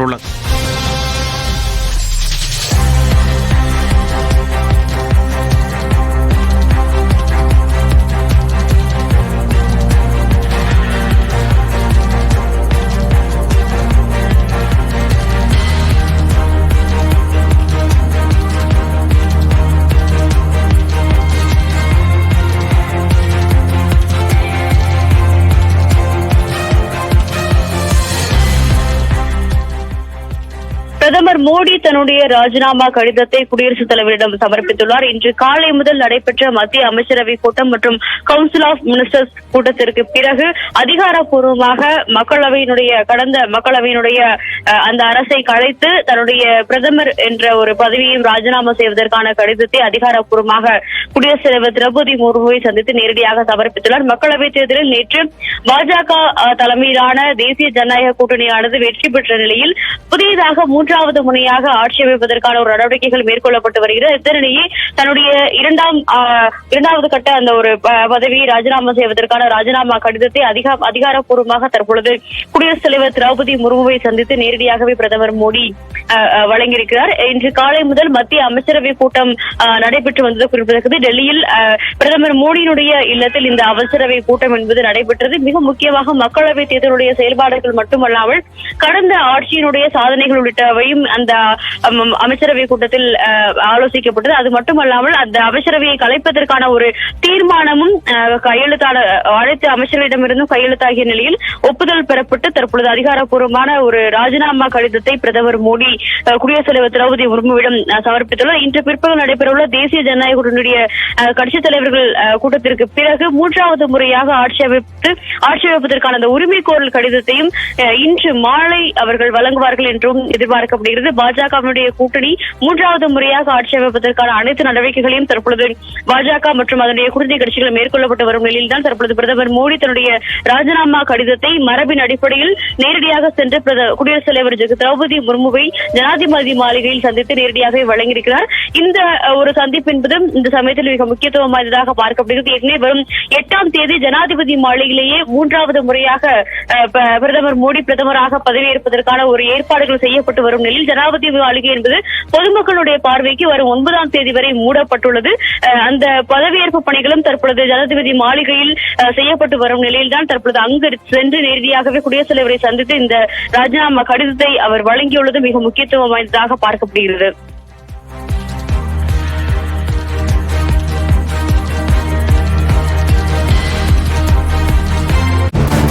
தெரிவிக்கப்பட்டுள்ளது. பிரதமர் மோடி தன்னுடைய ராஜினாமா கடிதத்தை குடியரசுத் தலைவரிடம் சமர்ப்பித்துள்ளார். இன்று காலை முதல் நடைபெற்ற மத்திய அமைச்சரவை கூட்டம் மற்றும் கவுன்சில் ஆஃப் மினிஸ்டர்ஸ் கூட்டத்திற்கு பிறகு அதிகாரப்பூர்வமாக கடந்த மக்களவையினுடைய அந்த அரசை கலைத்து தன்னுடைய பிரதமர் என்ற ஒரு பதவியையும் ராஜினாமா செய்வதற்கான கடிதத்தை அதிகாரப்பூர்வமாக குடியரசுத் தலைவர் திரௌபதி முர்முவை சந்தித்து நேரடியாக சமர்ப்பித்துள்ளார். மக்களவைத் தேர்தலில் நேற்று பாஜக தலைமையிலான தேசிய ஜனநாயக கூட்டணியானது வெற்றி பெற்ற நிலையில் புதியதாக மூன்றாவது முறையாக ஆட்சி அமைப்பதற்கான ஒரு நடவடிக்கைகள் மேற்கொள்ளப்பட்டு வருகிறது. இதனிடையே தன்னுடைய இரண்டாவது கட்ட அந்த ஒரு பதவியை ராஜினாமா செய்வதற்கான ராஜினாமா கடிதத்தை அதிகாரப்பூர்வமாக தற்பொழுது குடியரசுத் தலைவர் திரௌபதி முர்முவை சந்தித்து நேரடியாகவே பிரதமர் மோடி வழங்கியிருக்கிறார். இன்று காலை முதல் மத்திய அமைச்சரவை கூட்டம் நடைபெற்று வந்தது குறிப்பிடத்தக்கது. டெல்லியில் பிரதமர் மோடியினுடைய இல்லத்தில் இந்த அமைச்சரவை கூட்டம் என்பது நடைபெற்றது. மிக முக்கியமாக மக்களவை தேர்தலுடைய செயல்பாடுகள் மட்டுமல்லாமல் கடந்த ஆட்சியினுடைய சாதனைகள் உள்ளிட்டவையும் அந்த அமைச்சரவை கூட்டத்தில் ஆலோசிக்கப்பட்டது. அது மட்டுமல்லாமல் அந்த அமைச்சரவையை கலைப்பதற்கான ஒரு தீர்மானமும் அனைத்து அமைச்சர்களிடமிருந்தும் கையெழுத்தாகிய நிலையில் ஒப்புதல் பெறப்பட்டு தற்பொழுது அதிகாரப்பூர்வமான ஒரு ராஜினாமா கடிதத்தை பிரதமர் மோடி குடியரசுத் தலைவர் திரௌபதி முர்முவிடம் சமர்ப்பித்துள்ளார். இன்று பிற்பகல் நடைபெறவுள்ள தேசிய ஜனநாயக கூட்டணியுடைய கட்சித் தலைவர்கள் கூட்டத்திற்கு பிறகு மூன்றாவது முறையாக ஆட்சி அமைப்பதற்கான அந்த உரிமை கோரல் கடிதத்தையும் இன்று மாலை அவர்கள் வழங்குவார்கள் என்றும் எதிர்பார்க்கப்படுகிறது. பாஜகவினுடைய கூட்டணி மூன்றாவது முறையாக ஆட்சி அமைப்பதற்கான அனைத்து நடவடிக்கைகளையும் தற்பொழுது பாஜக மற்றும் அதனுடைய கூட்டணி கட்சிகள் மேற்கொள்ளப்பட்டு வரும் நிலையில் தான் தற்பொழுது பிரதமர் மோடி தன்னுடைய ராஜினாமா கடிதத்தை மரபின் அடிப்படையில் நேரடியாக சென்று குடியரசுத் தலைவர் திரௌபதி முர்முவை ஜனாதிபதி மாளிகையில் சந்தித்து நேரடியாக வழங்கியிருக்கிறார். இந்த ஒரு சந்திப்பு என்பது இந்த சமயத்தில் மிக முக்கியத்துவம் வாய்ந்ததாக பார்க்கப்படுகிறது. ஏற்கனவே வரும் 8ஆம் தேதி ஜனாதிபதி மாளிகையிலேயே மூன்றாவது முறையாக பிரதமர் மோடி பிரதமராக பதவியேற்பதற்கான ஒரு ஏற்பாடுகள் செய்யப்பட்டு வரும் நிலையில் ஜனாதிபதி மாளிகை என்பது பொதுமக்களுடைய பார்வைக்கு வரும் 9ஆம் தேதி வரை மூடப்பட்டுள்ளது. அந்த பதவியேற்பு பணிகளும் தற்பொழுது ஜனாதிபதி மாளிகையில் செய்யப்பட்டு வரும் நிலையில் தான் தற்பொழுது அங்கு சென்று நேரடியாகவே குடியரசுத் தலைவரை சந்தித்து இந்த ராஜினாமா கடிதத்தை அவர் வழங்கியுள்ளது மிக முக்கியத்துவம் வாய்ந்ததாக பார்க்கப்படுகிறது.